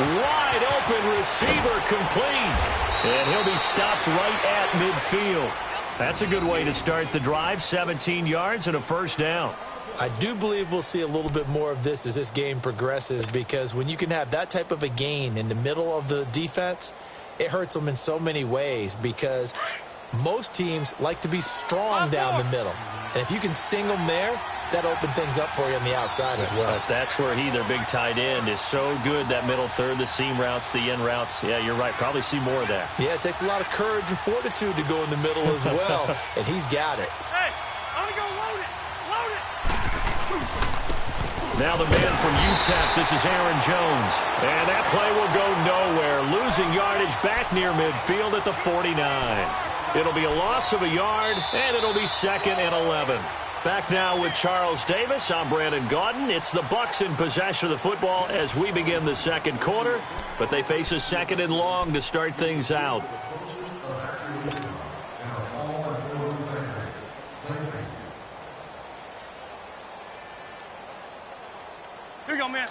Wide open receiver complete. And he'll be stopped right at midfield. That's a good way to start the drive. 17 yards and a first down. I do believe we'll see a little bit more of this as this game progresses, because when you can have that type of a gain in the middle of the defense, it hurts them in so many ways, because most teams like to be strong down the middle. And if you can sting them there, that opens things up for you on the outside as well. But that's where their big tight end, is so good, that middle third, the seam routes, the in routes. Yeah, you're right. Probably see more of that. Yeah, it takes a lot of courage and fortitude to go in the middle as well, and he's got it. Hey, I'm going to go load it. Load it. Now the man from UTEP, this is Aaron Jones. And that play will go nowhere. Losing yardage back near midfield at the 49. It'll be a loss of a yard, and it'll be 2nd and 11. Back now with Charles Davis. I'm Brandon Gaudin. It's the Bucs in possession of the football as we begin the second quarter, but they face a 2nd and long to start things out. Here you go, man.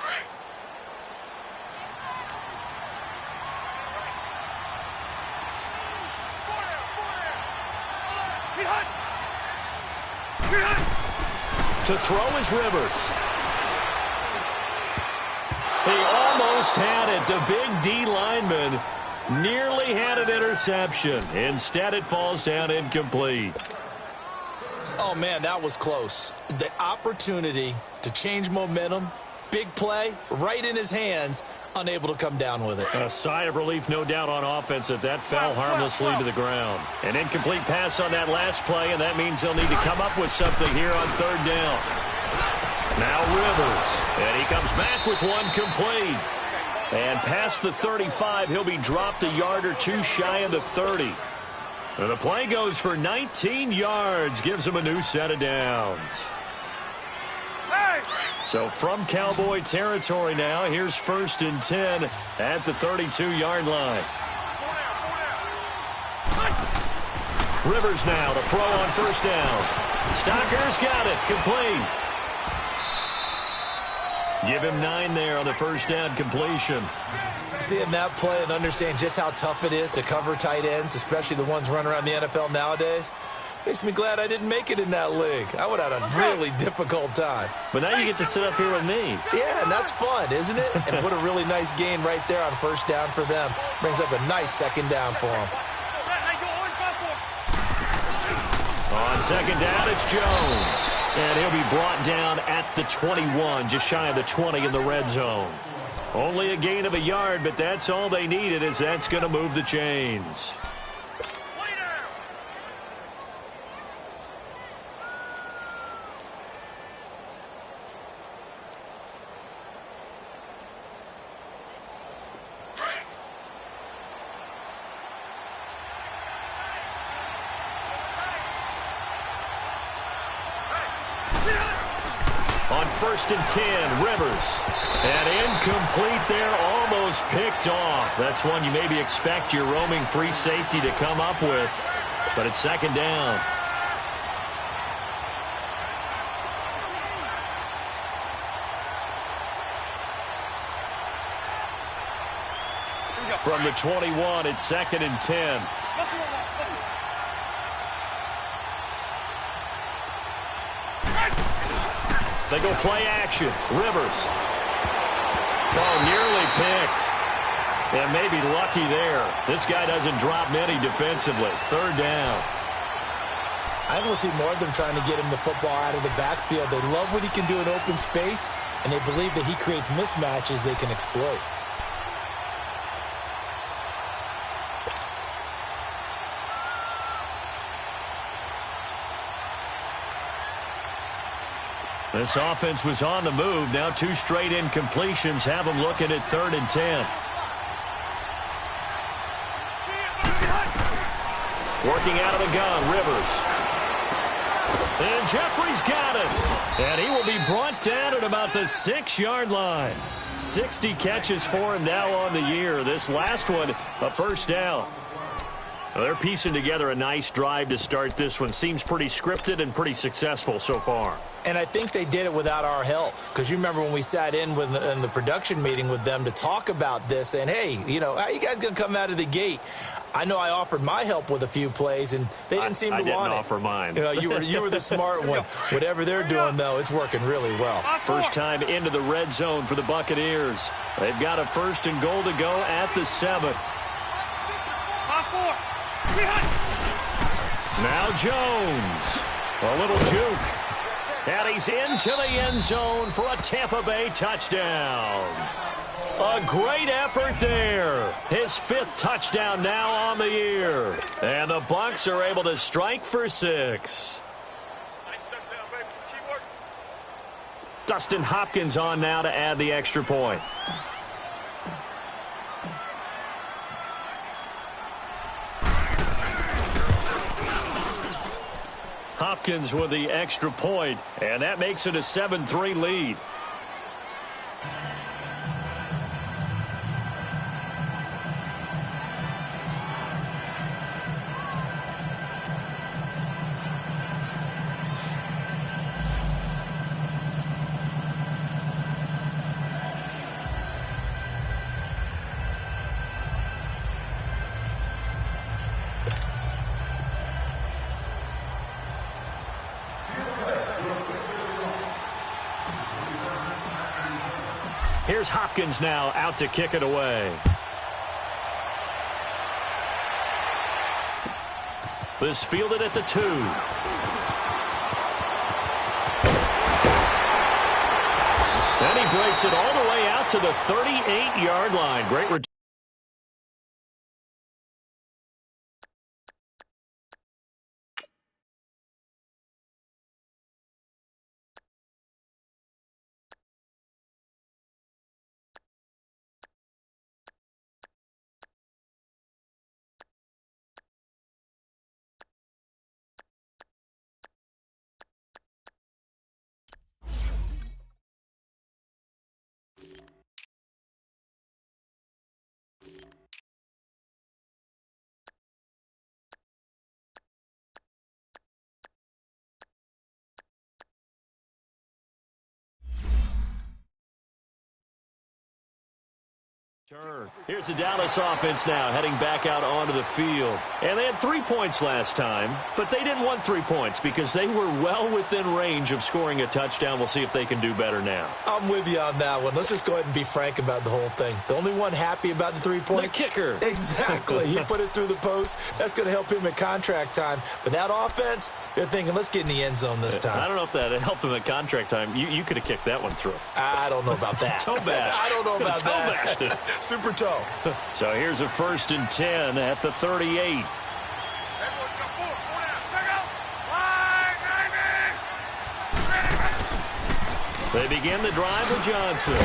To throw is Rivers. He almost had it. The big D lineman nearly had an interception. Instead, it falls down incomplete. Oh, man, that was close. The opportunity to change momentum, big play, right in his hands, unable to come down with it. A sigh of relief, no doubt, on offense that fell harmlessly to the ground. An incomplete pass on that last play, and that means they'll need to come up with something here on 3rd down. Now Rivers, and he comes back with one complete. And past the 35, he'll be dropped a yard or two shy of the 30. And the play goes for 19 yards, gives him a new set of downs. So from Cowboy territory now, here's 1st and 10 at the 32-yard line. Rivers now to throw on 1st down. Stocker's got it, complete. Give him 9 there on the 1st down completion. Seeing that play and understand just how tough it is to cover tight ends, especially the ones running around the NFL nowadays, makes me glad I didn't make it in that league. I would have had a really difficult time. But now you get to sit up here with me. Yeah, and that's fun, isn't it? And what a really nice gain right there on 1st down for them. Brings up a nice 2nd down for them. On 2nd down, it's Jones. And he'll be brought down at the 21, just shy of the 20 in the red zone. Only a gain of a yard, but that's all they needed, as that's going to move the chains. On 1st and 10, Rivers. And incomplete there, almost picked off. That's one you maybe expect your roaming free safety to come up with. But it's 2nd down. From the 21, it's 2nd and 10. They go play action. Rivers. Oh, nearly picked. And maybe lucky there. This guy doesn't drop many defensively. 3rd down. I want to see more of them trying to get him the football out of the backfield. They love what he can do in open space, and they believe that he creates mismatches they can exploit. This offense was on the move. Now 2 straight incompletions have them looking at 3rd and 10. Working out of the gun, Rivers. And Jeffrey's got it. And he will be brought down at about the 6-yard line. 60 catches for him now on the year. This last one, a 1st down. Well, they're piecing together a nice drive to start this one. Seems pretty scripted and pretty successful so far. And I think they did it without our help, because you remember when we sat in the production meeting with them to talk about this, and, hey, you know, how are you guys going to come out of the gate? I know I offered my help with a few plays, and they didn't seem to want it. I didn't offer mine. You know, you were the smart one. Whatever they're doing, though, it's working really well. First time into the red zone for the Buccaneers. They've got a 1st and goal to go at the 7. 5-4. Now Jones. A little juke. And he's into the end zone for a Tampa Bay touchdown. A great effort there. His 5th touchdown now on the year. And the Bucs are able to strike for 6. Nice touchdown, baby. Key work. Dustin Hopkins on now to add the extra point. Hopkins with the extra point, and that makes it a 7-3 lead. Here's Hopkins now out to kick it away. This fielded at the 2. And he breaks it all the way out to the 38-yard line. Great return. Here's the Dallas offense now heading back out onto the field. And they had 3 points last time, but they didn't want 3 points because they were well within range of scoring a touchdown. We'll see if they can do better now. I'm with you on that one. Let's just go ahead and be frank about the whole thing. The only one happy about the 3-point? The kicker. Exactly. He put it through the post. That's going to help him at contract time. But that offense, they're thinking, let's get in the end zone this time. I don't know if that helped him at contract time. You could have kicked that one through. I don't know about that. Toe bash. I don't know about toe that. Bashed it. Super toe. So here's a 1st and 10 at the 38. They begin the drive with Johnson.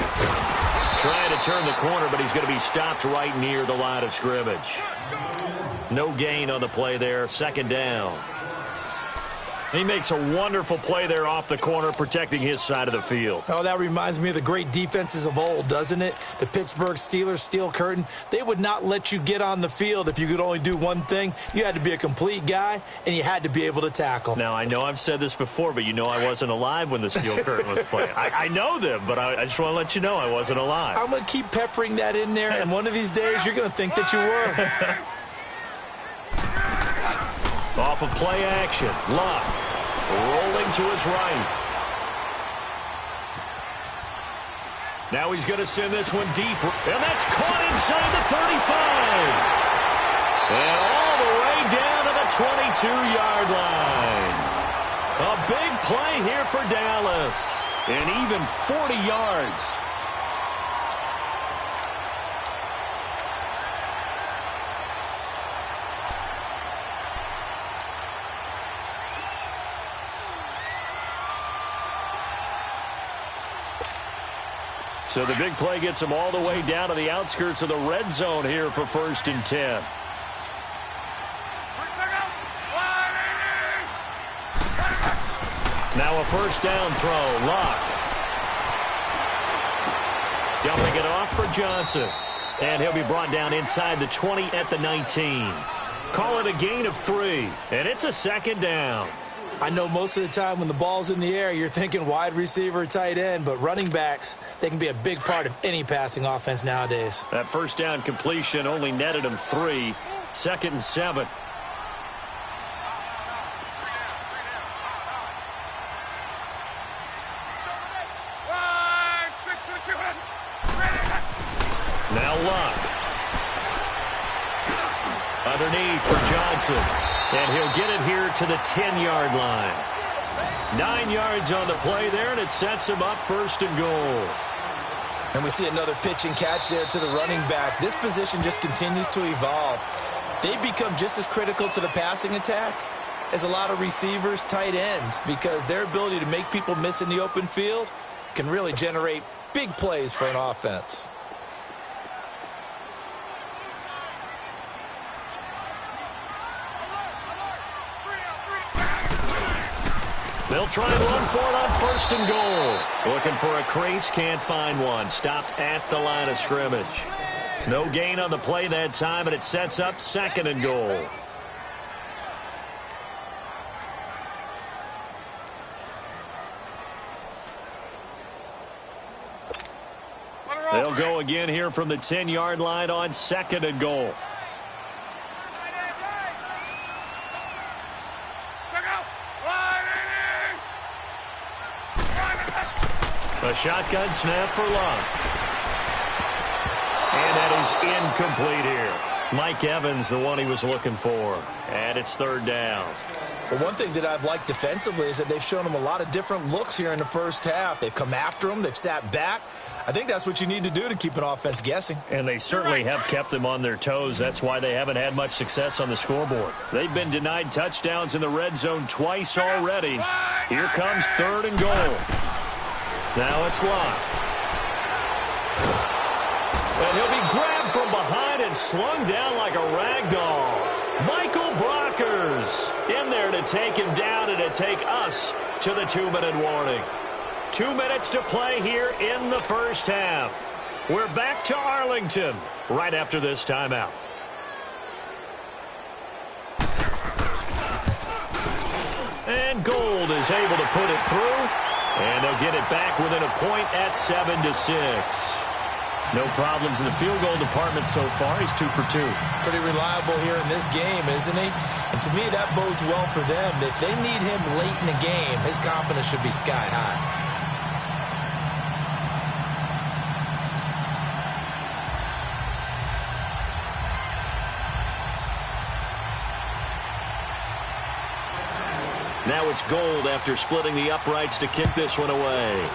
Trying to turn the corner, but he's going to be stopped right near the line of scrimmage. No gain on the play there. 2nd down. He makes a wonderful play there off the corner, protecting his side of the field. Oh, that reminds me of the great defenses of old, doesn't it? The Pittsburgh Steelers, Steel Curtain. They would not let you get on the field if you could only do one thing. You had to be a complete guy, and you had to be able to tackle. Now, I know I've said this before, but you know I wasn't alive when the Steel Curtain was playing. I know them, but I just want to let you know I wasn't alive. I'm going to keep peppering that in there, and one of these days you're going to think that you were. Off of play action. Luck. Rolling to his right. Now he's going to send this one deep. And that's caught inside the 35. And all the way down to the 22-yard line. A big play here for Dallas. And even 40 yards. So the big play gets him all the way down to the outskirts of the red zone here for 1st and 10. Now a 1st down throw. Luck. Dumping it off for Johnson. And he'll be brought down inside the 20 at the 19. Call it a gain of 3, and it's a second down. I know most of the time when the ball's in the air, you're thinking wide receiver, tight end, but running backs, they can be a big part of any passing offense nowadays. That first down completion only netted him 3. 2nd and 7. Now Luck. Underneath for Johnson. And he'll get it here to the 10-yard line. 9 yards on the play there, and it sets him up 1st and goal. And we see another pitch and catch there to the running back. This position just continues to evolve. They become just as critical to the passing attack as a lot of receivers, tight ends, because their ability to make people miss in the open field can really generate big plays for an offense. They'll try and run for it on 1st and goal. Looking for a crease, can't find one. Stopped at the line of scrimmage. No gain on the play that time, and it sets up 2nd and goal. They'll go again here from the 10-yard line on 2nd and goal. A shotgun snap for Luck. And that is incomplete here. Mike Evans, the one he was looking for. And it's 3rd down. But one thing that I've liked defensively is that they've shown him a lot of different looks here in the first half. They've come after him. They've sat back. I think that's what you need to do to keep an offense guessing. And they certainly have kept them on their toes. That's why they haven't had much success on the scoreboard. They've been denied touchdowns in the red zone twice already. Here comes 3rd and goal. Now it's Luck. And he'll be grabbed from behind and slung down like a rag doll. Michael Brockers in there to take him down and to take us to the 2-minute warning. 2 minutes to play here in the first half. We're back to Arlington right after this timeout. And Gold is able to put it through. And they'll get it back within a point at 7-6. No problems in the field goal department so far. He's 2 for 2. Pretty reliable here in this game, isn't he? And to me, that bodes well for them. If they need him late in the game, his confidence should be sky high. Now it's Gold after splitting the uprights to kick this one away.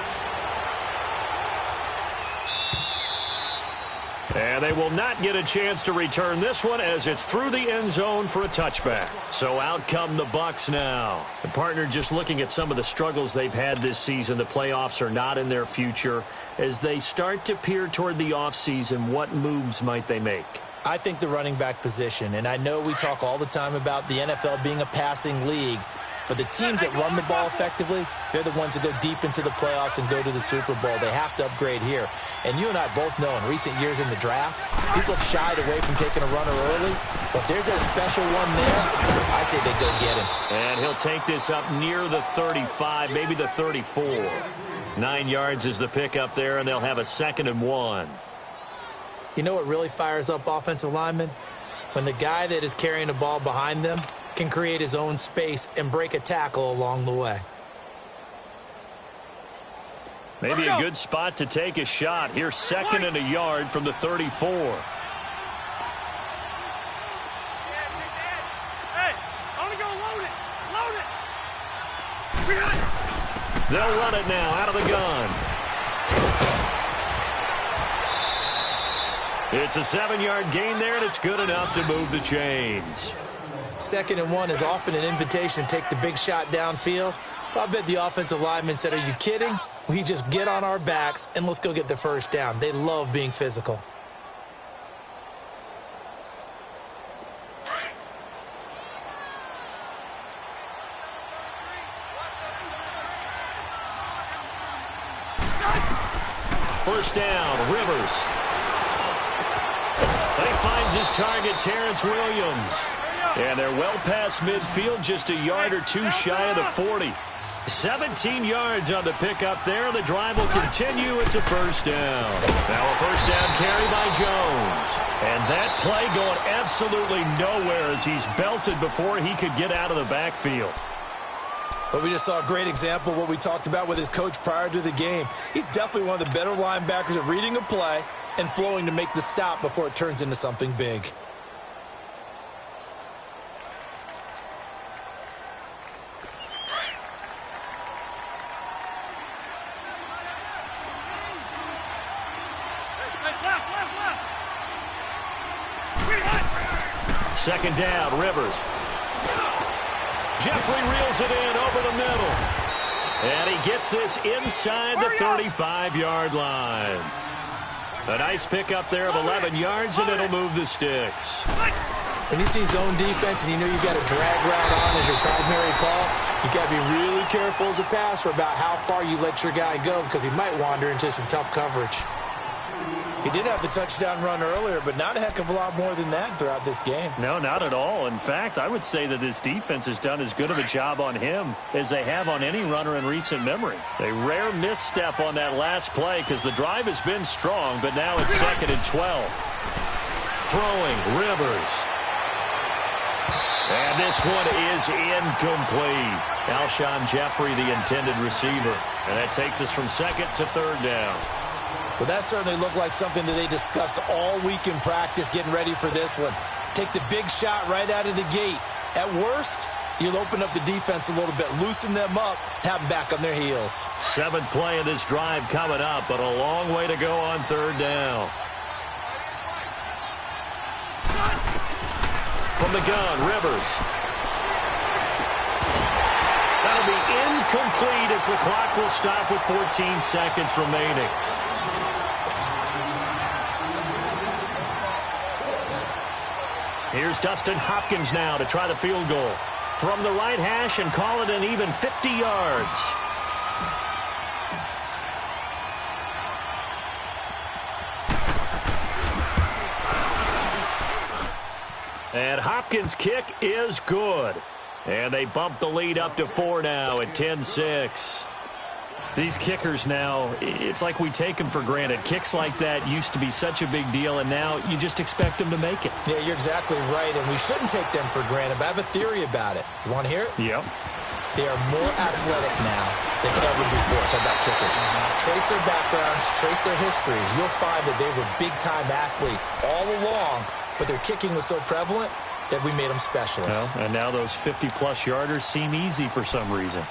And they will not get a chance to return this one as it's through the end zone for a touchback. So out come the Bucs now. The partner just looking at some of the struggles they've had this season. The playoffs are not in their future. As they start to peer toward the offseason, what moves might they make? I think the running back position, and I know we talk all the time about the NFL being a passing league, but the teams that run the ball effectively, they're the ones that go deep into the playoffs and go to the Super Bowl. They have to upgrade here. And you and I both know in recent years in the draft, people have shied away from taking a runner early. But if there's a special one there, I say they go get him. And he'll take this up near the 35, maybe the 34. 9 yards is the pickup there, and they'll have a 2nd and 1. You know what really fires up offensive linemen? When the guy that is carrying the ball behind them can create his own space and break a tackle along the way. Maybe a good spot to take a shot. Here's 2nd and a yard from the 34. Hey, only go load it. They'll run it now out of the gun. It's a 7-yard gain there, and it's good enough to move the chains. 2nd and 1 is often an invitation to take the big shot downfield. I bet the offensive lineman said, are you kidding? We just get on our backs and let's go get the first down. They love being physical. First down, Rivers. But he finds his target, Terrence Williams. And they're well past midfield, just a yard or two shy of the 40. 17 yards on the pickup there. The drive will continue. It's a first down. Now a first down carry by Jones. And that play going absolutely nowhere as he's belted before he could get out of the backfield. But we just saw a great example of what we talked about with his coach prior to the game. He's definitely one of the better linebackers at reading a play and flowing to make the stop before it turns into something big. Second down, Rivers. Jeffrey reels it in over the middle. And he gets this inside the 35-yard line. A nice pickup there of 11 yards, and it'll move the sticks. When you see zone defense and you know you've got a drag route on as your primary call, you've got to be really careful as a passer about how far you let your guy go because he might wander into some tough coverage. He did have the touchdown run earlier, but not a heck of a lot more than that throughout this game. No, not at all. In fact, I would say that this defense has done as good of a job on him as they have on any runner in recent memory. A rare misstep on that last play because the drive has been strong, but now it's 2nd and 12. Throwing, Rivers. And this one is incomplete. Alshon Jeffrey, the intended receiver. And that takes us from 2nd to 3rd down. Well, that certainly looked like something that they discussed all week in practice getting ready for this one. Take the big shot right out of the gate. At worst, you'll open up the defense a little bit, loosen them up, have them back on their heels. 7th play of this drive coming up, but a long way to go on 3rd down. From the gun, Rivers. That'll be incomplete as the clock will stop with 14 seconds remaining. Here's Dustin Hopkins now to try the field goal. From the right hash and call it an even 50 yards. And Hopkins' kick is good. And they bump the lead up to 4 now at 10-6. These kickers now, it's like we take them for granted. Kicks like that used to be such a big deal, and now you just expect them to make it. Yeah, you're exactly right, and we shouldn't take them for granted, but I have a theory about it. You want to hear it? Yep. They are more athletic now than ever before. Talk about kickers. Trace their backgrounds, trace their histories. You'll find that they were big-time athletes all along, but their kicking was so prevalent that we made them specialists. Well, and now those 50-plus yarders seem easy for some reason.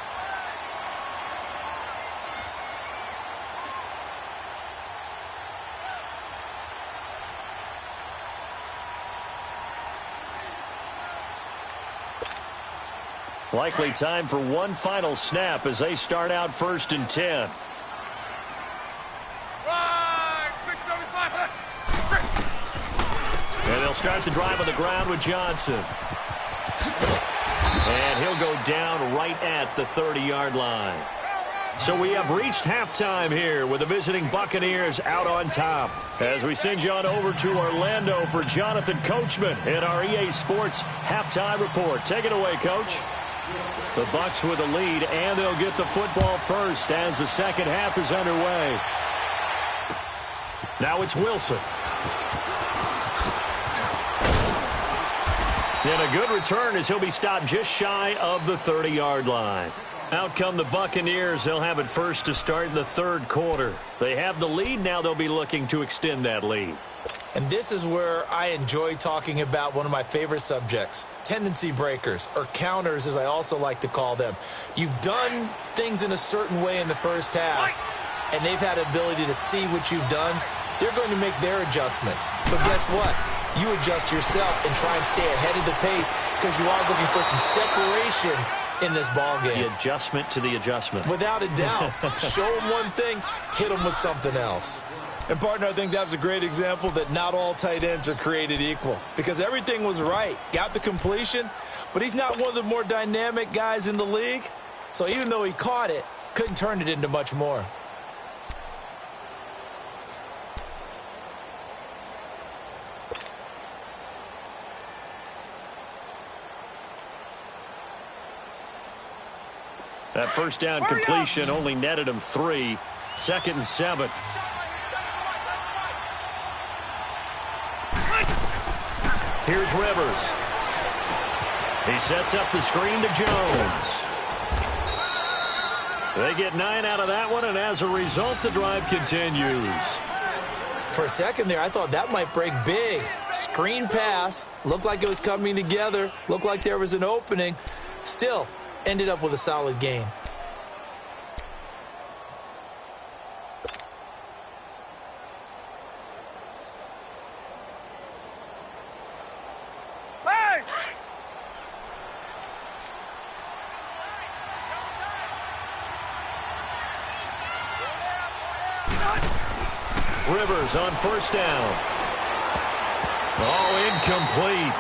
Likely time for one final snap as they start out 1st and 10. Right, 675. And they'll start the drive on the ground with Johnson. And he'll go down right at the 30-yard line. So we have reached halftime here with the visiting Buccaneers out on top. As we send you on over to Orlando for Jonathan Coachman in our EA Sports halftime report. Take it away, Coach. The Bucs with a lead, and they'll get the football first as the second half is underway. Now it's Wilson. And a good return as he'll be stopped just shy of the 30-yard line. Out come the Buccaneers. They'll have it first to start in the 3rd quarter. They have the lead. Now they'll be looking to extend that lead. And this is where I enjoy talking about one of my favorite subjects, tendency breakers, or counters as I also like to call them. You've done things in a certain way in the first half, and they've had the ability to see what you've done. They're going to make their adjustments. So guess what? You adjust yourself and try and stay ahead of the pace because you are looking for some separation in this ball game. The adjustment to the adjustment. Without a doubt. Show them one thing, hit them with something else. And, partner, I think that was a great example that not all tight ends are created equal because everything was right. Got the completion, but he's not one of the more dynamic guys in the league. So even though he caught it, couldn't turn it into much more. That first down completion only netted him 3. 2nd and 7. Here's Rivers. He sets up the screen to Jones. They get 9 out of that one, and as a result, the drive continues. For a second there, I thought that might break big. Screen pass. Looked like it was coming together. Looked like there was an opening. Still, ended up with a solid gain. Rivers on first down. Oh, incomplete.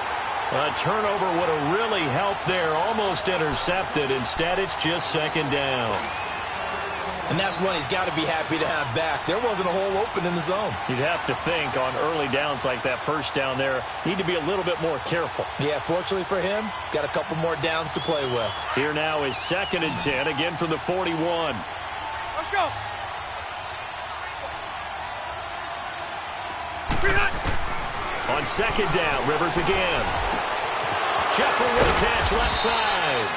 A turnover would have really helped there. Almost intercepted. Instead, it's just 2nd down. And that's one he's got to be happy to have back. There wasn't a hole open in the zone. You'd have to think on early downs like that first down there, need to be a little bit more careful. Yeah, fortunately for him, got a couple more downs to play with. Here now is 2nd and 10, again from the 41. Let's go. On 2nd down, Rivers again. Jeffrey with a catch left side.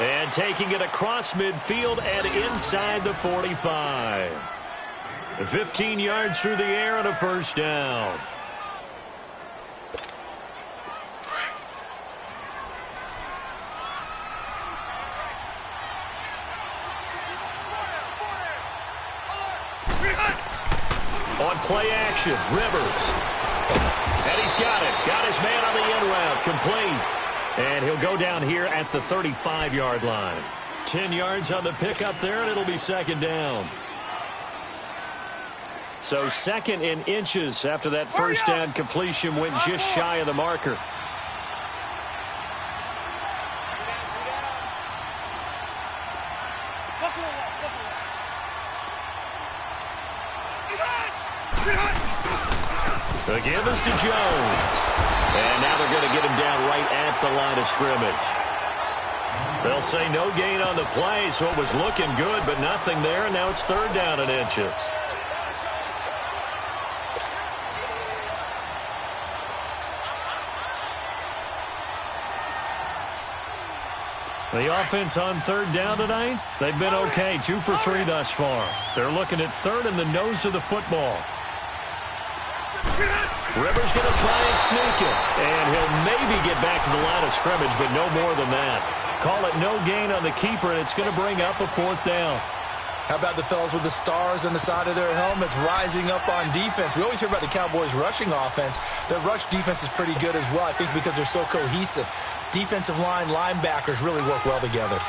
And taking it across midfield and inside the 45. 15 yards through the air and a first down. On play action, Rivers. And he's got it. Got his man on the end route. Complete. And he'll go down here at the 35-yard line. 10 yards on the pickup there, and it'll be 2nd down. So 2nd in inches after that first down completion went just shy of the marker. The give is to Jones. And now they're going to get him down right at the line of scrimmage. They'll say no gain on the play, so it was looking good, but nothing there, and now it's 3rd down in inches. The offense on 3rd down tonight, they've been okay, 2 for 3 thus far. They're looking at 3rd in the nose of the football. Rivers going to try and sneak it, and he'll maybe get back to the line of scrimmage, but no more than that. Call it no gain on the keeper, and it's going to bring up a 4th down. How about the fellas with the stars on the side of their helmets rising up on defense? We always hear about the Cowboys' rushing offense. Their rush defense is pretty good as well, I think, because they're so cohesive. Defensive line, linebackers really work well together.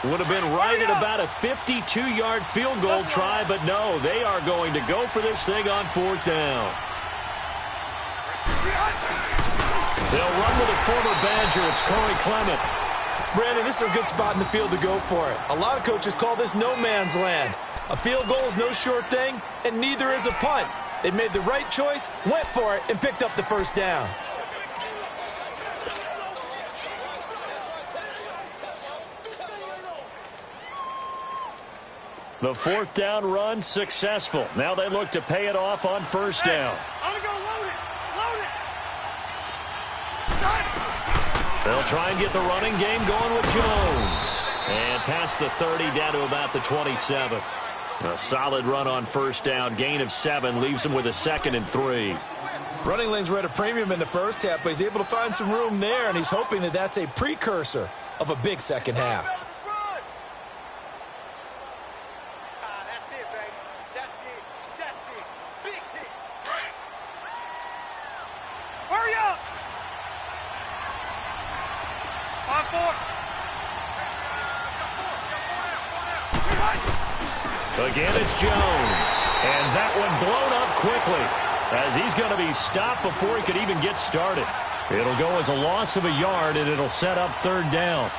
Would have been right at about a 52-yard field goal try, but no, they are going to go for this thing on 4th down. They'll run with a former Badger. It's Corey Clement. Brandon, this is a good spot in the field to go for it. A lot of coaches call this no man's land. A field goal is no sure thing, and neither is a punt. They made the right choice, went for it, and picked up the first down. The 4th down run successful. Now they look to pay it off on 1st down. I'm going to go load it. They'll try and get the running game going with Jones. And past the 30 down to about the 27. A solid run on 1st down. Gain of 7 leaves him with a 2nd and 3. Running lanes were at a premium in the first half, but he's able to find some room there, and he's hoping that that's a precursor of a big second half. Again, it's Jones. And that one blown up quickly as he's going to be stopped before he could even get started. It'll go as a loss of a yard, and it'll set up 3rd down.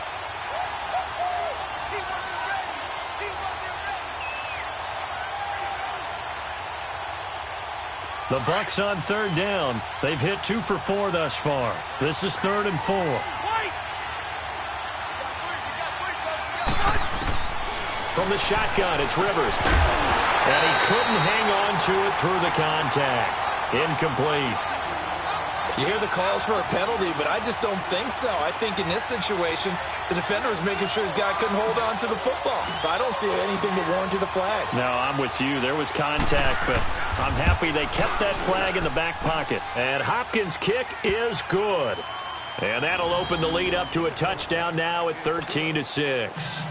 The Bucs on third down. They've hit 2 for 4 thus far. This is 3rd and 4. From the shotgun, it's Rivers. And he couldn't hang on to it through the contact. Incomplete. You hear the calls for a penalty, but I just don't think so. I think in this situation, the defender was making sure his guy couldn't hold on to the football. So I don't see anything that warranted a flag. No, I'm with you. There was contact, but I'm happy they kept that flag in the back pocket. And Hopkins' kick is good. And that'll open the lead up to a touchdown now at 13-6.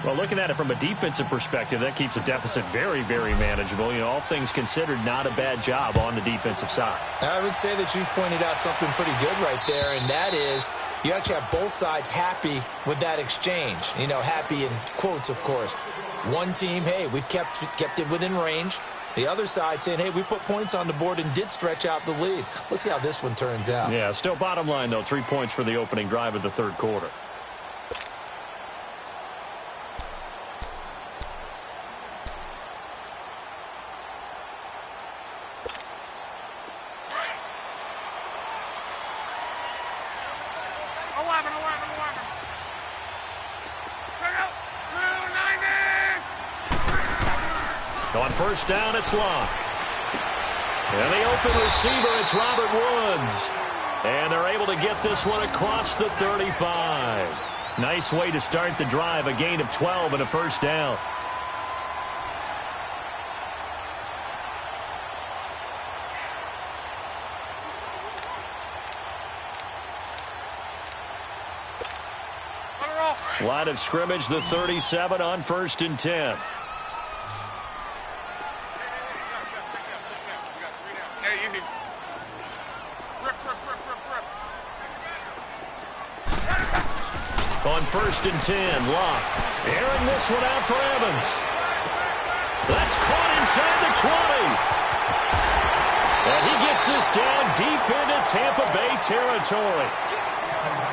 Well, looking at it from a defensive perspective, that keeps the deficit very, very manageable. You know, all things considered, not a bad job on the defensive side. I would say that you've pointed out something pretty good right there, and that is you actually have both sides happy with that exchange. You know, happy in quotes, of course. One team, hey, we've kept it within range. The other side saying, hey, we put points on the board and did stretch out the lead. Let's see how this one turns out. Yeah, still bottom line, though, 3 points for the opening drive of the third quarter. On first down, it's Locke. And the open receiver, it's Robert Woods. And they're able to get this one across the 35. Nice way to start the drive, a gain of 12 and a first down. Line of scrimmage, the 37 on 1st and 10. On 1st and 10, Locke airing this one out for Evans. That's caught inside the 20. And he gets this down deep into Tampa Bay territory.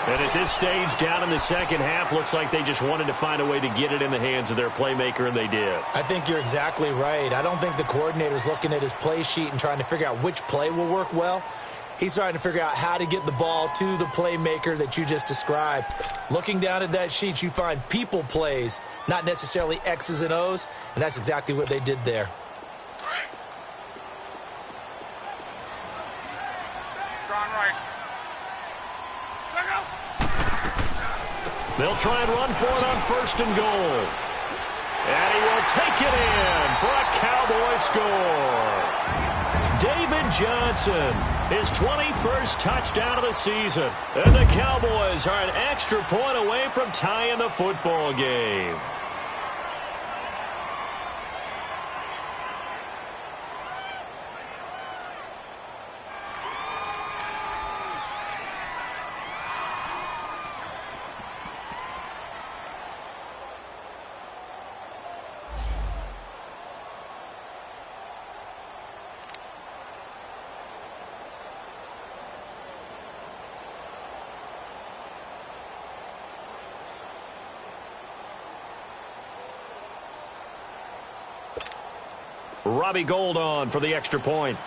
And at this stage, down in the second half, looks like they just wanted to find a way to get it in the hands of their playmaker, and they did. I think you're exactly right. I don't think the coordinator's looking at his play sheet and trying to figure out which play will work well. He's trying to figure out how to get the ball to the playmaker that you just described. Looking down at that sheet, you find people plays, not necessarily X's and O's, and that's exactly what they did there. They'll try and run for it on 1st and goal. And he will take it in for a Cowboy score. David Johnson, his 21st touchdown of the season. And the Cowboys are an extra point away from tying the football game. Robbie Gould on for the extra point.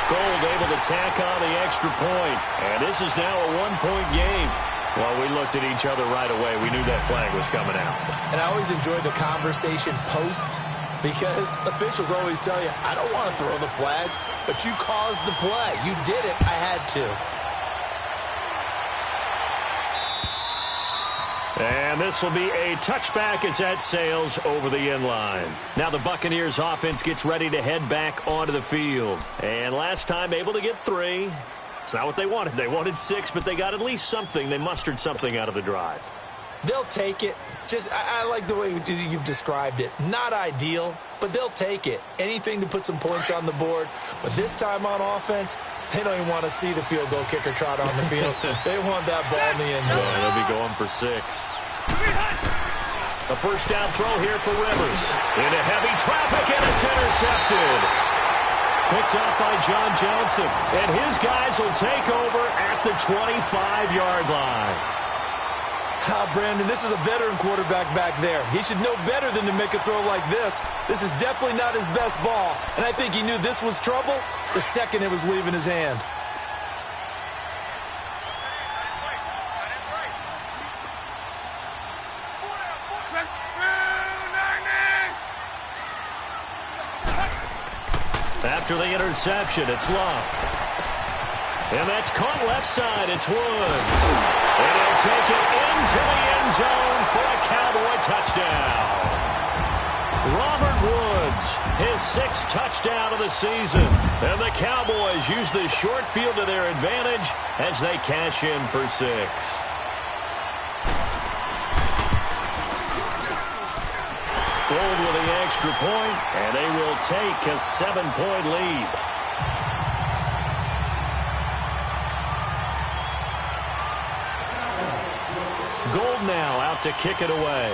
Gould able to tack on the extra point. And this is now a one-point game. Well, we looked at each other right away. We knew that flag was coming out. And I always enjoy the conversation post because officials always tell you, I don't want to throw the flag, but you caused the play. You did it. I had to. And this will be a touchback as that sails over the end line. Now the Buccaneers offense gets ready to head back onto the field. And last time able to get 3. It's not what they wanted. They wanted 6, but they got at least something. They mustered something out of the drive. They'll take it. I like the way you've described it. Not ideal, but they'll take it. Anything to put some points on the board. But this time on offense, they don't even want to see the field goal kicker trot on the field. They want that ball in the end zone. Yeah, they'll be going for 6. A first down throw here for Rivers. Into heavy traffic, and it's intercepted. Picked up by John Johnson. And his guys will take over at the 25-yard line. Brandon, this is a veteran quarterback back there. He should know better than to make a throw like this. This is definitely not his best ball, and I think he knew this was trouble the second it was leaving his hand. After the interception, it's Love. And that's caught left side. It's Woods. And he'll take it into the end zone for a Cowboy touchdown. Robert Woods, his 6th touchdown of the season. And the Cowboys use the short field to their advantage as they cash in for 6. Gold with the extra point, and they will take a 7-point lead. Gold now out to kick it away.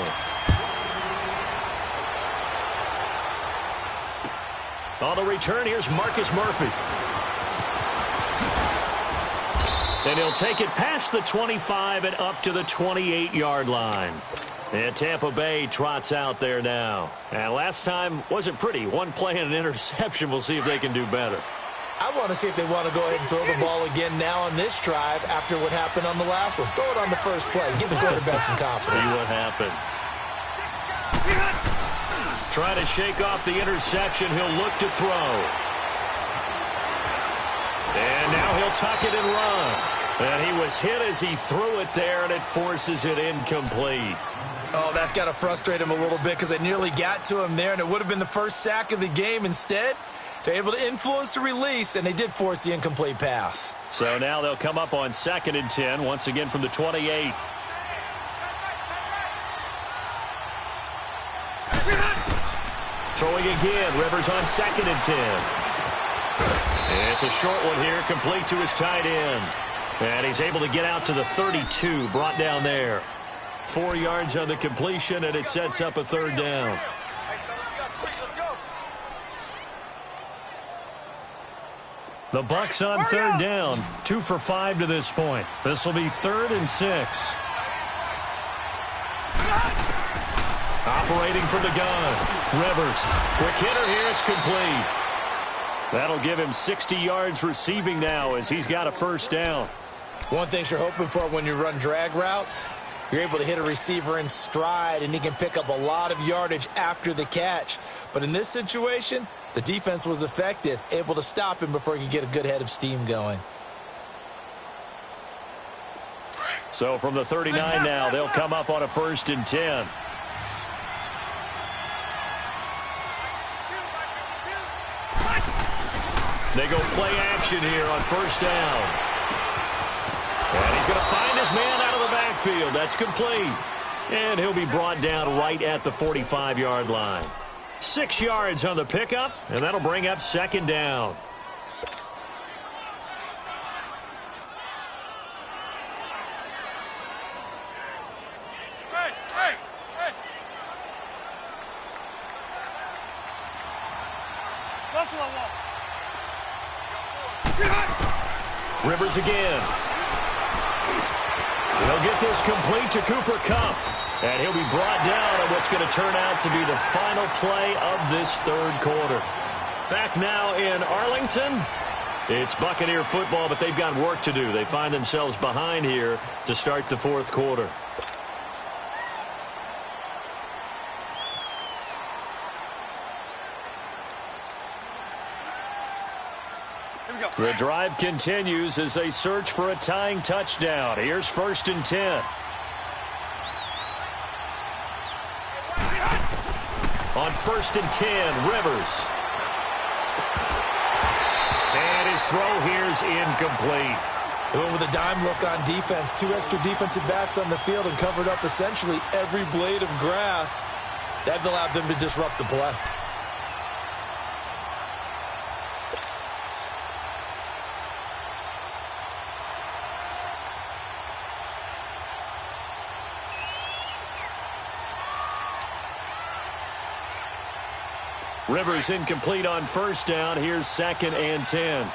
On the return, here's Marcus Murphy. And he'll take it past the 25 and up to the 28-yard line. And Tampa Bay trots out there now. And last time wasn't pretty. One play and an interception. We'll see if they can do better. I want to see if they want to go ahead and throw the ball again now on this drive after what happened on the last one. Throw it on the first play. Give the quarterback some confidence. See what happens. Trying to shake off the interception. He'll look to throw. And now he'll tuck it and run. And he was hit as he threw it there, and it forces it incomplete. Oh, that's got to frustrate him a little bit because they nearly got to him there, and it would have been the first sack of the game. Instead, they're able to influence the release, and they did force the incomplete pass. So now they'll come up on 2nd and 10, once again from the 28. Throwing again, Rivers on 2nd and 10. And it's a short one here, complete to his tight end. And he's able to get out to the 32, brought down there. 4 yards on the completion, and it sets up a 3rd down. The Bucs on 3rd down, 2 for 5 to this point. This will be 3rd and 6. Operating from the gun, Rivers. Quick hitter here, it's complete. That'll give him 60 yards receiving now as he's got a 1st down. One thing you're hoping for when you run drag routes, you're able to hit a receiver in stride, and he can pick up a lot of yardage after the catch. But in this situation, the defense was effective, able to stop him before he could get a good head of steam going. So from the 39 now, they'll come up on a 1st and 10. They go play action here on 1st down. And he's going to find his man out of the backfield. That's complete. And he'll be brought down right at the 45-yard line. 6 yards on the pickup, and that'll bring up 2nd down. Rivers again. He'll get this complete to Cooper Kupp. And he'll be brought down on what's going to turn out to be the final play of this 3rd quarter. Back now in Arlington. It's Buccaneer football, but they've got work to do. They find themselves behind here to start the 4th quarter. The drive continues as they search for a tying touchdown. Here's 1st and 10. On 1st and 10, Rivers. And his throw here's incomplete. Going with a dime look on defense. 2 extra defensive backs on the field and covered up essentially every blade of grass. That allowed them to disrupt the play. Rivers incomplete on 1st down. Here's 2nd and 10.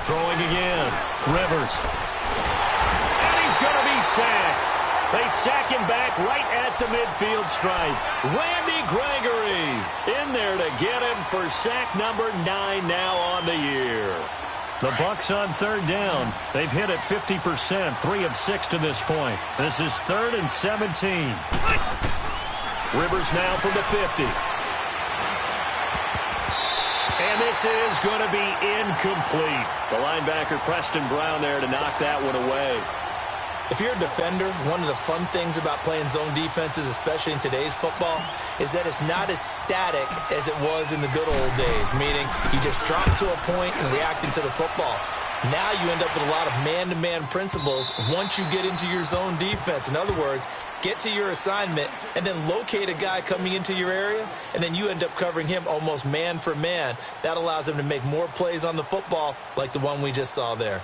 Throwing again. Rivers. And he's going to be sacked. They sack him back right at the midfield stripe. Randy Gregory in there to get him for sack number 9 now on the year. The Bucks on third down. They've hit it 50%, 3 of 6 to this point. This is 3rd and 17. Rivers now from the 50. And this is going to be incomplete. The linebacker, Preston Brown, there to knock that one away. If you're a defender, one of the fun things about playing zone defenses, especially in today's football, is that it's not as static as it was in the good old days, meaning you just drop to a point and reacting to the football. Now you end up with a lot of man-to-man principles once you get into your zone defense. In other words, get to your assignment and then locate a guy coming into your area, and then you end up covering him almost man for man. That allows him to make more plays on the football like the one we just saw there.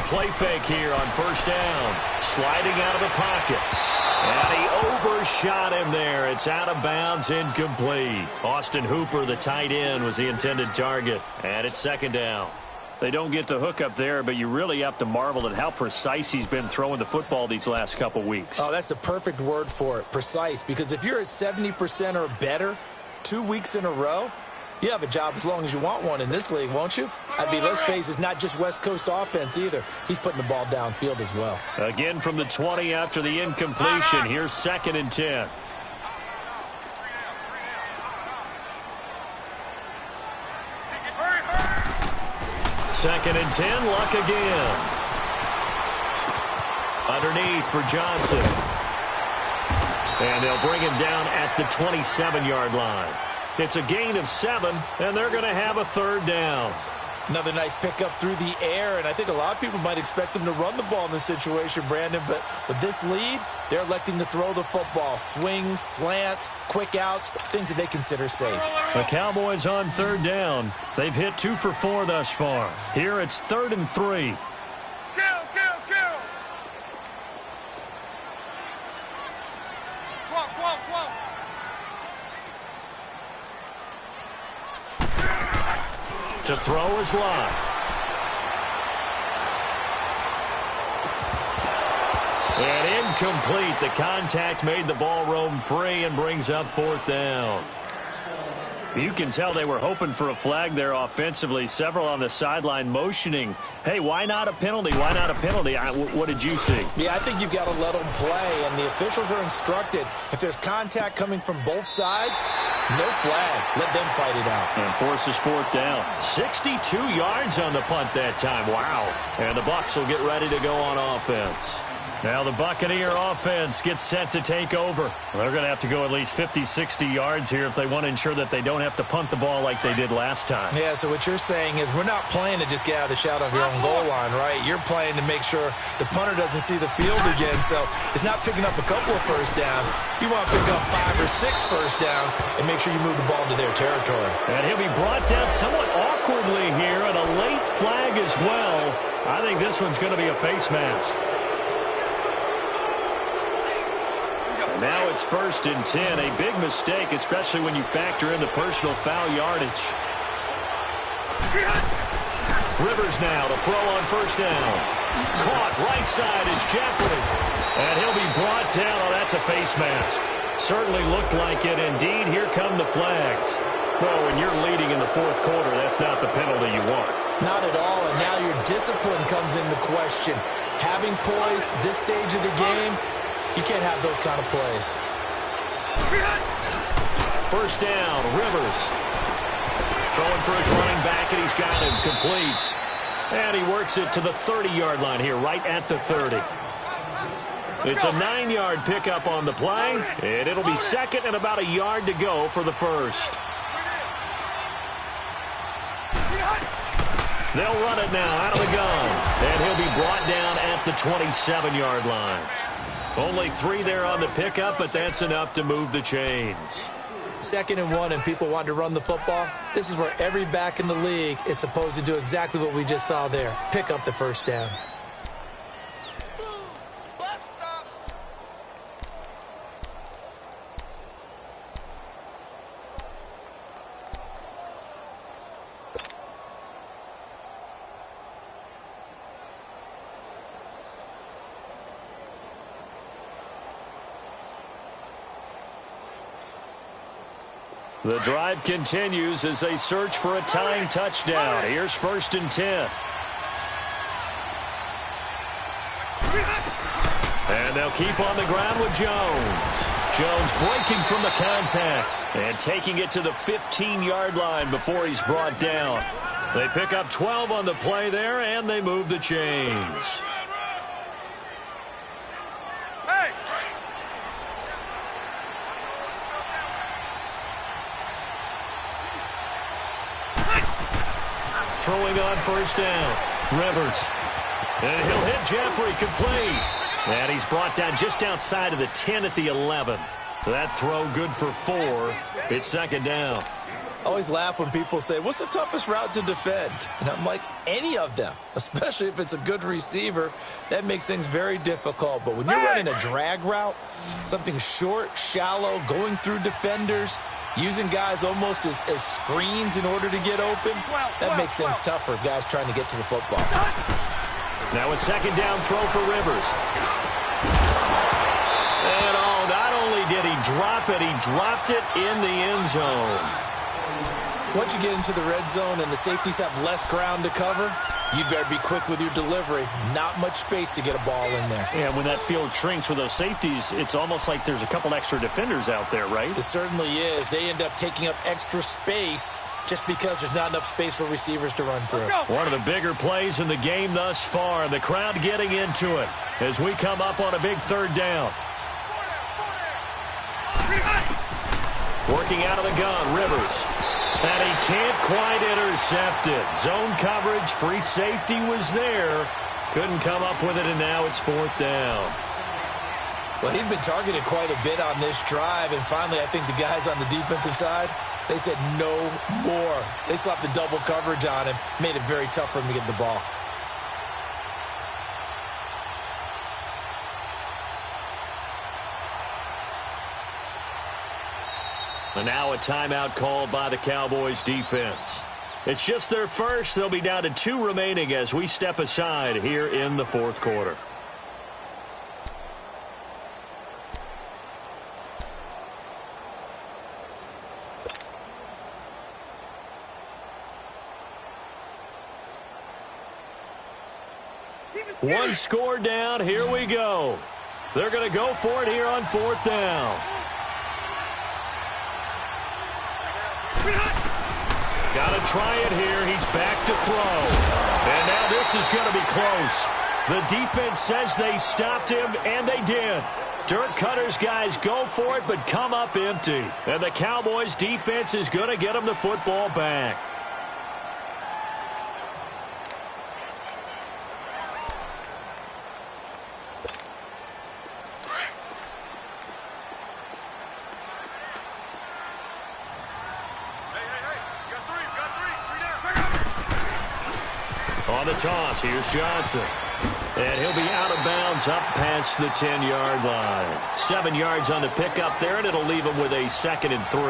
Play fake here on first down. Sliding out of the pocket. And he overshot him there. It's out of bounds, incomplete. Austin Hooper, the tight end, was the intended target. And it's second down. They don't get the hook up there, but you really have to marvel at how precise he's been throwing the football these last couple weeks. Oh, that's the perfect word for it, precise. Because if you're at 70% or better 2 weeks in a row, you have a job as long as you want one in this league, won't you? I mean, let's face it, it's not just West Coast offense either. He's putting the ball downfield as well. Again from the 20 after the incompletion. Here's 2nd and 10. Second and 10, Luck again. Underneath for Johnson. And they'll bring him down at the 27-yard line. It's a gain of 7, and they're going to have a third down. Another nice pickup through the air, and I think a lot of people might expect them to run the ball in this situation, Brandon, but with this lead, they're electing to throw the football. Swings, slants, quick outs, things that they consider safe. The Cowboys on third down. They've hit 2 for 4 thus far. Here it's 3rd and 3. To throw is Lott. And incomplete. The contact made the ball roam free and brings up 4th down. You can tell they were hoping for a flag there offensively. Several on the sideline motioning. Hey, why not a penalty? Why not a penalty? What did you see? Yeah, I think you've got to let them play, and the officials are instructed. If there's contact coming from both sides, no flag. Let them fight it out. And forces 4th down. 62 yards on the punt that time. Wow. And the Bucs will get ready to go on offense. Now the Buccaneer offense gets set to take over. They're going to have to go at least 50, 60 yards here if they want to ensure that they don't have to punt the ball like they did last time. Yeah, so what you're saying is we're not playing to just get out of the shadow of your own goal line, right? You're playing to make sure the punter doesn't see the field again. So it's not picking up a couple of first downs. You want to pick up 5 or 6 first downs and make sure you move the ball into their territory. And he'll be brought down somewhat awkwardly here, and a late flag as well. I think this one's going to be a face mask. Now it's 1st and 10. A big mistake, especially when you factor in the personal foul yardage. Rivers now to throw on first down. Caught right side is Jeffrey. And he'll be brought down. Oh, that's a face mask. Certainly looked like it. Indeed, here come the flags. Well, when you're leading in the 4th quarter, that's not the penalty you want. Not at all, and now your discipline comes into question. Having poise this stage of the game, you can't have those kind of plays. First down, Rivers. Throwing for his running back, and he's got him complete. And he works it to the 30-yard line here, right at the 30. It's a 9-yard pickup on the play, and it'll be 2nd and about a yard to go for the first. They'll run it now out of the gun, and he'll be brought down at the 27-yard line. Only 3 there on the pickup, but that's enough to move the chains. 2nd and 1 and people want to run the football. This is where every back in the league is supposed to do exactly what we just saw there. Pick up the first down. The drive continues as they search for a tying touchdown. Here's 1st and 10. And they'll keep on the ground with Jones. Jones breaking from the contact and taking it to the 15-yard line before he's brought down. They pick up 12 on the play there, and they move the chains. Throwing on 1st down. Rivers. And he'll hit Jeffrey complete. And he's brought down just outside of the 10 at the 11. That throw good for 4. It's 2nd down. I always laugh when people say, what's the toughest route to defend? And I'm like, any of them, especially if it's a good receiver. That makes things very difficult. But when you're running a drag route, something short, shallow, going through defenders, using guys almost as screens in order to get open, that makes things tough for guys trying to get to the football. Now a 2nd down throw for Rivers. And not only did he drop it, he dropped it in the end zone. Once you get into the red zone and the safeties have less ground to cover, you'd better be quick with your delivery. Not much space to get a ball in there. Yeah, when that field shrinks with those safeties, it's almost like there's a couple extra defenders out there, right? It certainly is. They end up taking up extra space just because there's not enough space for receivers to run through. One of the bigger plays in the game thus far, and the crowd getting into it as we come up on a big 3rd down. Working out of the gun, Rivers. And he can't quite intercept it. Zone coverage, free safety was there. Couldn't come up with it, and now it's 4th down. Well, he'd been targeted quite a bit on this drive, and finally I think the guys on the defensive side, they said no more. They slapped the double coverage on him, made it very tough for him to get the ball. And now a timeout called by the Cowboys defense. It's just their first. They'll be down to 2 remaining as we step aside here in the 4th quarter. One score down. Here we go. They're going to go for it here on 4th down. Got to try it here. He's back to throw. And now this is going to be close. The defense says they stopped him, and they did. Dirk Cutter's guys go for it, but come up empty. And the Cowboys defense is going to get him the football back. On the toss, here's Johnson. And he'll be out of bounds up past the 10-yard line. 7 yards on the pickup there, and it'll leave him with a 2nd and 3.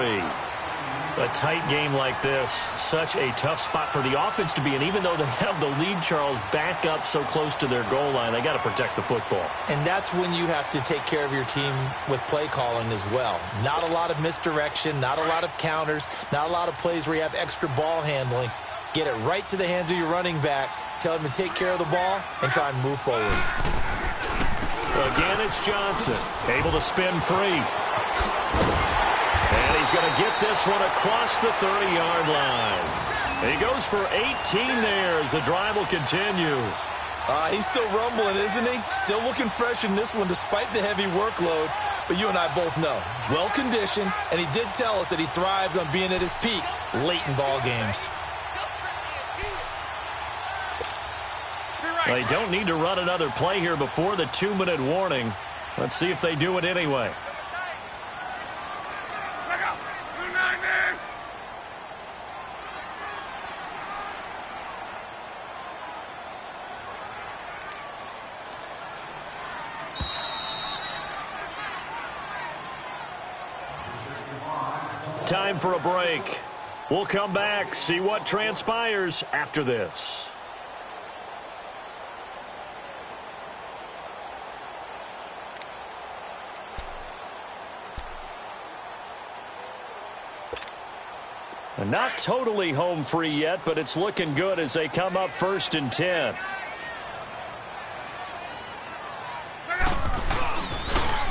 A tight game like this, such a tough spot for the offense to be in. Even though they have the lead, Charles, back up so close to their goal line, they got to protect the football. And that's when you have to take care of your team with play calling as well. Not a lot of misdirection, not a lot of counters, not a lot of plays where you have extra ball handling. Get it right to the hands of your running back. Tell him to take care of the ball and try and move forward. Again, it's Johnson. Able to spin free. And he's going to get this one across the 30-yard line. He goes for 18 there as the drive will continue. He's still rumbling, isn't he? Still looking fresh in this one despite the heavy workload. But you and I both know, well-conditioned, and he did tell us that he thrives on being at his peak late in ball games. They don't need to run another play here before the 2-minute warning. Let's see if they do it anyway. Check out. 290. Time for a break. We'll come back, see what transpires after this. And not totally home free yet, but it's looking good as they come up 1st and 10.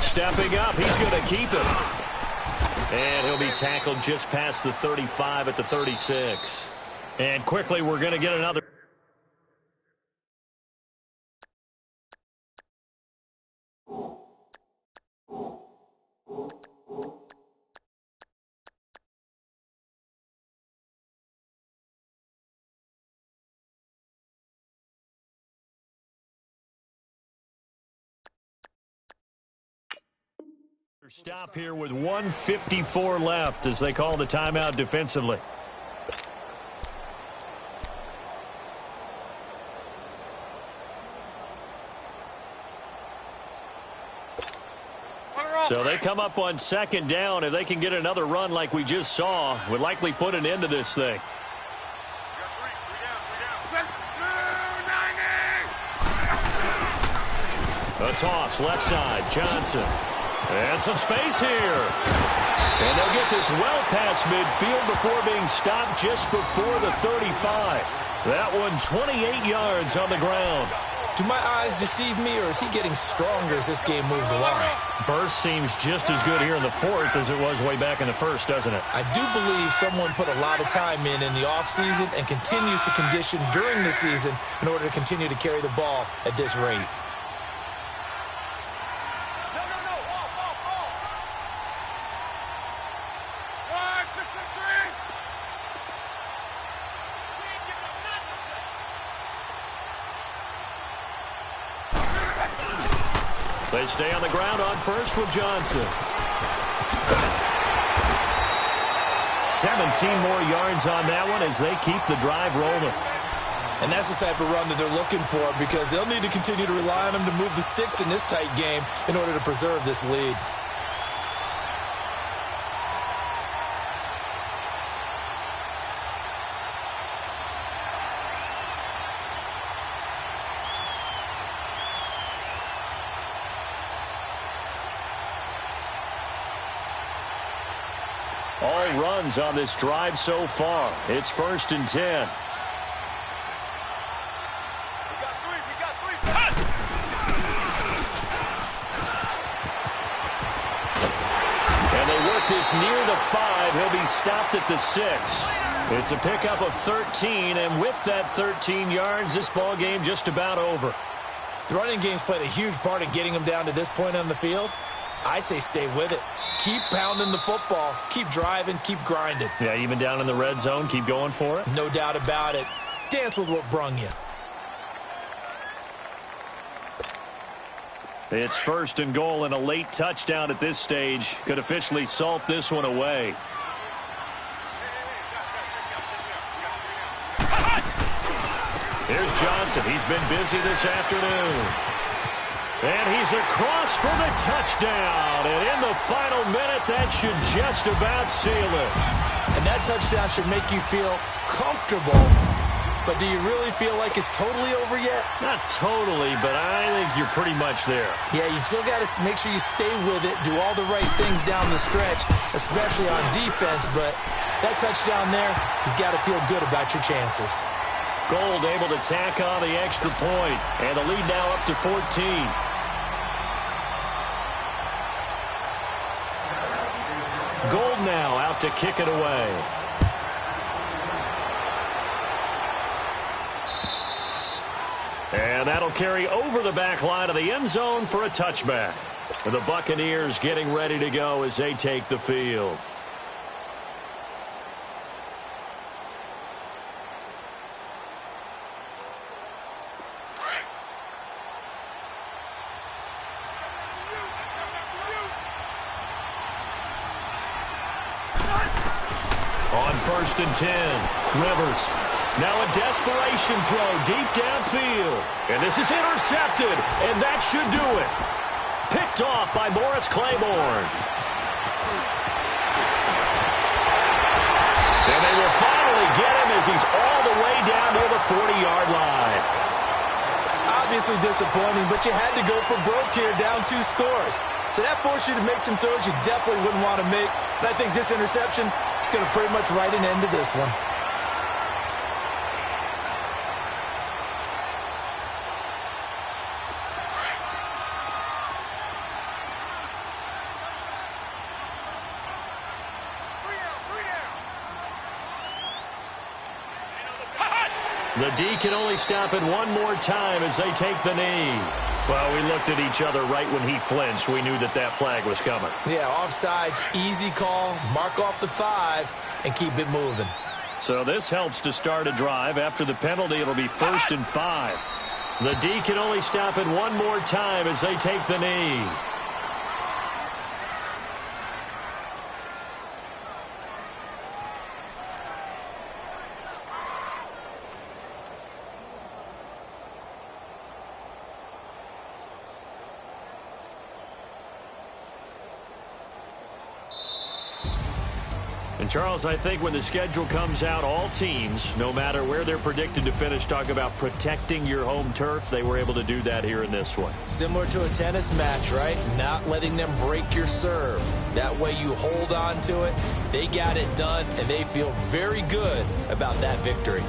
Stepping up, he's going to keep it. And he'll be tackled just past the 35 at the 36. And quickly, we're going to get another. Stop here with 1:54 left as they call the timeout defensively. So they come up on 2nd down. If they can get another run like we just saw, would likely put an end to this thing. A toss, left side, Johnson. And some space here. And they'll get this well past midfield before being stopped just before the 35. That one 28 yards on the ground. Do my eyes deceive me, or is he getting stronger as this game moves along? Burst seems just as good here in the 4th as it was way back in the 1st, doesn't it? I do believe someone put a lot of time in the offseason and continues to condition during the season in order to continue to carry the ball at this rate. They stay on the ground on 1st with Johnson. 17 more yards on that one as they keep the drive rolling. And that's the type of run that they're looking for, because they'll need to continue to rely on them to move the sticks in this tight game in order to preserve this lead. All runs on this drive so far. It's 1st and 10. And they work this near the 5. He'll be stopped at the 6. It's a pickup of 13, and with that 13 yards, this ball game just about over. The running game's played a huge part in getting them down to this point on the field. I say stay with it. Keep pounding the football. Keep driving. Keep grinding. Yeah, even down in the red zone, keep going for it. No doubt about it. Dance with what brung you. It's 1st and goal, and a late touchdown at this stage could officially salt this one away. Here's Johnson. He's been busy this afternoon. And he's across for the touchdown. And in the final minute, that should just about seal it. And that touchdown should make you feel comfortable. But do you really feel like it's totally over yet? Not totally, but I think you're pretty much there. Yeah, you still got to make sure you stay with it, do all the right things down the stretch, especially on defense. But that touchdown there, you've got to feel good about your chances. Gold able to tack on the extra point, and the lead now up to 14. Gold now out to kick it away. And that'll carry over the back line of the end zone for a touchback. And the Buccaneers getting ready to go as they take the field. 1st and 10. Rivers. Now a desperation throw deep downfield. And this is intercepted, and that should do it. Picked off by Morris Claiborne. And they will finally get him as he's all the way down near the 40-yard line. Obviously disappointing, but you had to go for broke here, down 2 scores. So that forced you to make some throws you definitely wouldn't want to make. And I think this interception is going to pretty much write an end to this one. The D can only stop it one more time as they take the knee. Well, we looked at each other right when he flinched. We knew that that flag was coming. Yeah, offsides, easy call, mark off the 5, and keep it moving. So this helps to start a drive. After the penalty, it'll be 1st and 5. The D can only stop it one more time as they take the knee. And Charles, I think when the schedule comes out, all teams, no matter where they're predicted to finish, talk about protecting your home turf. They were able to do that here in this one. Similar to a tennis match, right? Not letting them break your serve. That way you hold on to it. They got it done, and they feel very good about that victory.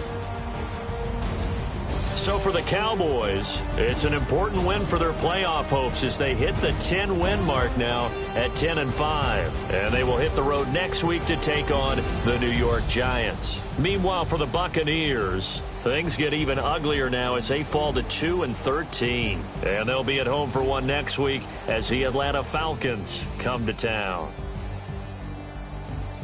So for the Cowboys, it's an important win for their playoff hopes as they hit the 10-win mark now at 10-5. And they will hit the road next week to take on the New York Giants. Meanwhile, for the Buccaneers, things get even uglier now as they fall to 2-13. And they'll be at home for one next week as the Atlanta Falcons come to town.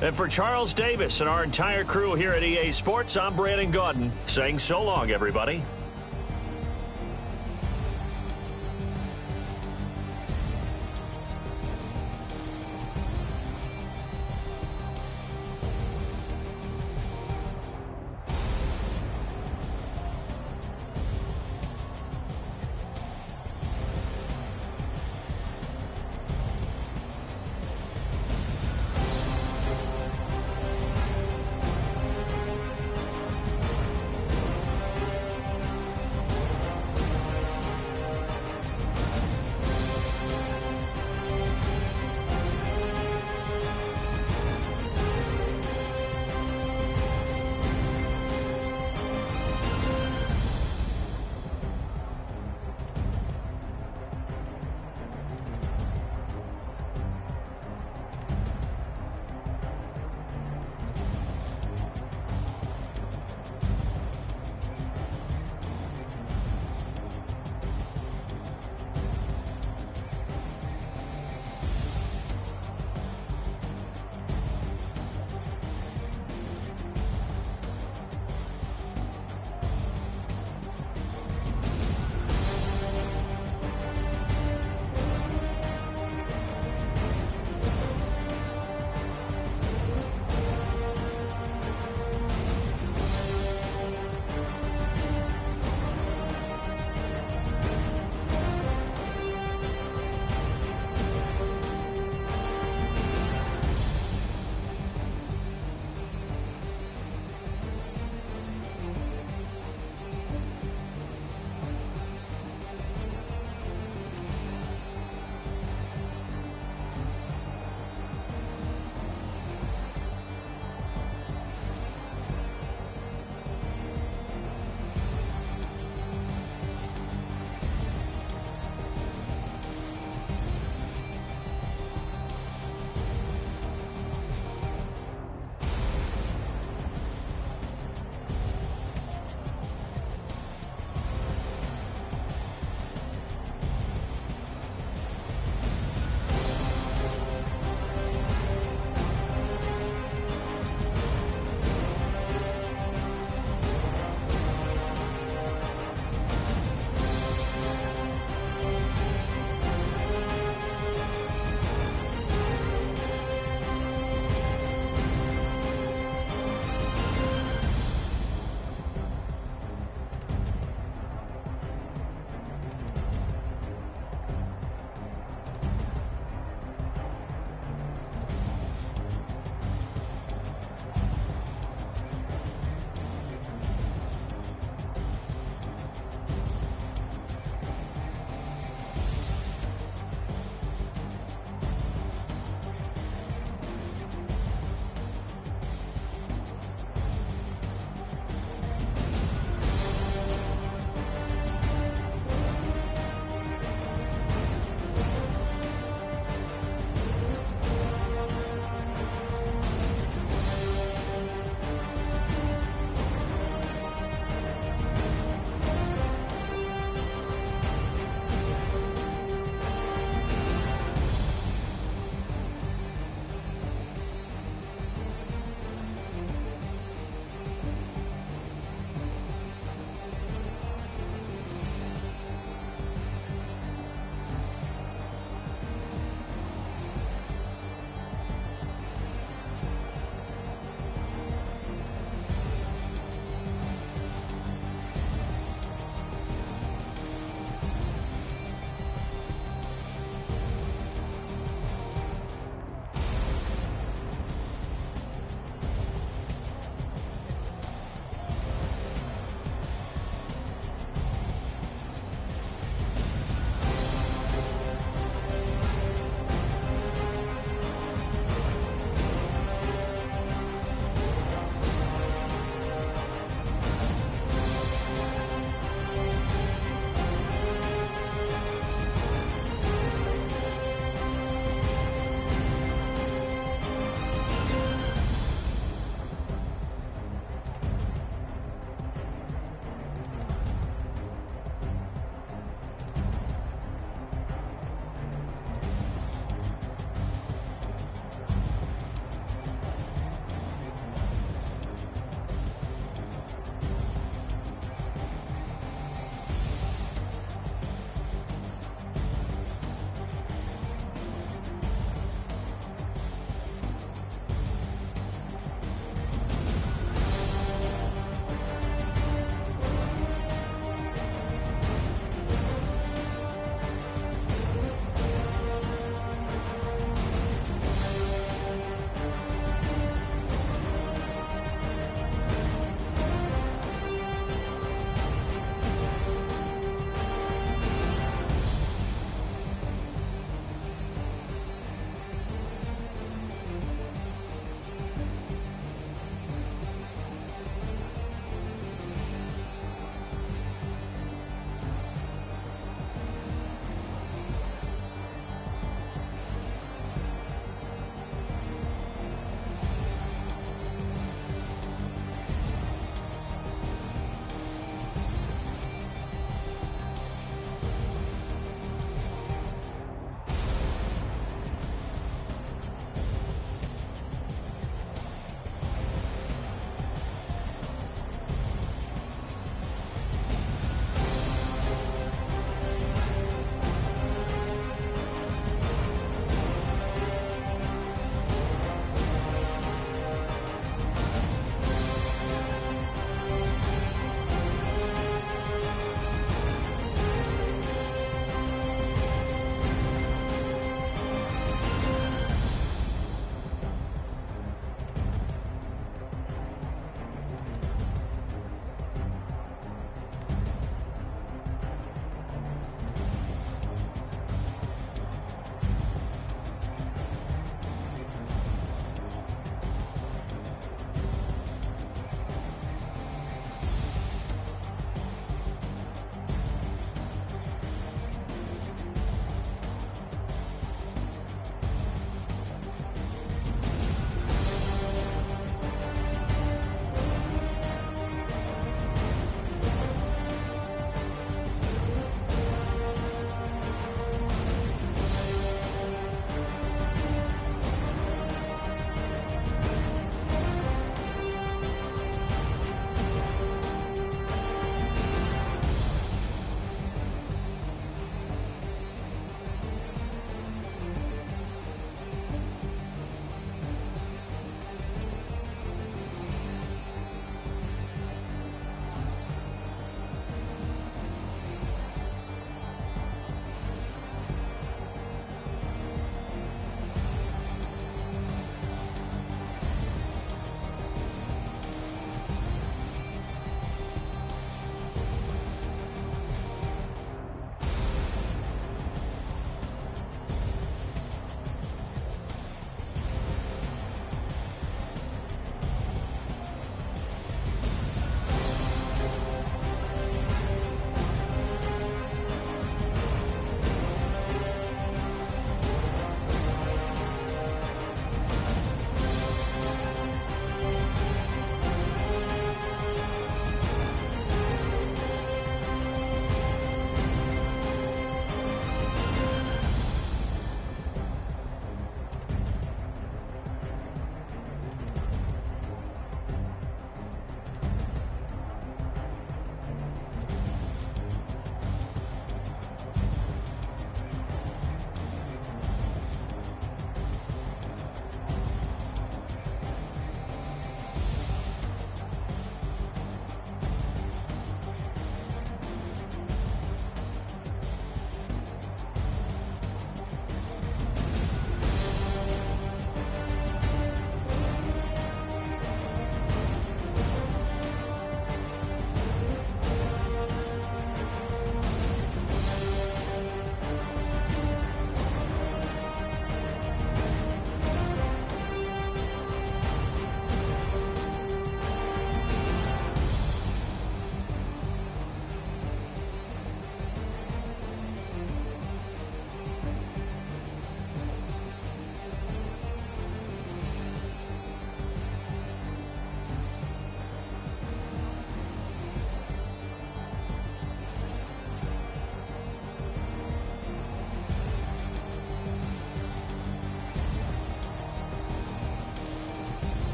And for Charles Davis and our entire crew here at EA Sports, I'm Brandon Gaudin saying so long, everybody.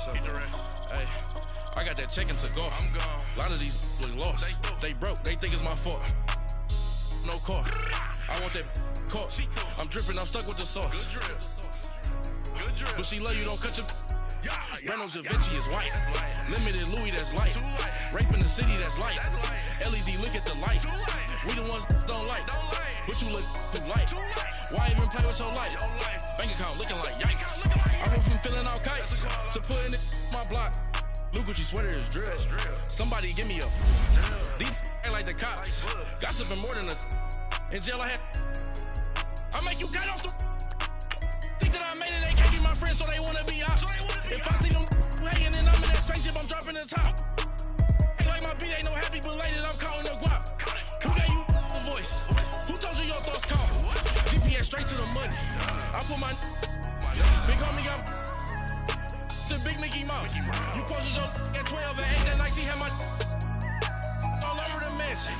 Hey, I got that chicken to go. I'm gone. A lot of these look lost. They broke. They think it's my fault. No car. I want that caught. I'm dripping. I'm stuck with the sauce. Good drip. But she love you. Don't cut your. Reynolds Da Vinci is white. Limited Louis, that's light. Rape in the city, that's light. LED, look at the light. We the ones don't like. But you look too light. Why even play with your life? Bank account looking like yikes. I went from filling out kites to putting it my block. New Gucci sweater is drill. Somebody give me a. These ain't like the cops. Gossiping more than a. In jail I had. I make you cut off the. Think that I made it, they can't be my friends, so they wanna be ops. If I see them hanging and I'm in that spaceship, I'm dropping the top. Ain't like my beat, ain't no happy belated, I'm counting the guap. Who gave you a voice? Who told you your thoughts count? GPS straight to the money. I put my big homie got the big Mickey Mouse. You posted your at 12 and 8 that night, she had my all over the mansion.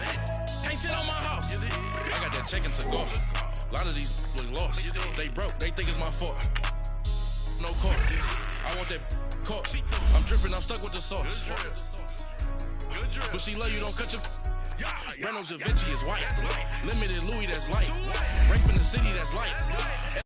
Can't sit on my house. I got that chicken to go. A lot of these look lost. They broke, they think it's my fault. No car. I want that caught. I'm dripping, I'm stuck with the sauce. But she love you, don't cut your. Reynolds Da Vinci is white. Limited Louis, that's light. Rape in the city, that's light.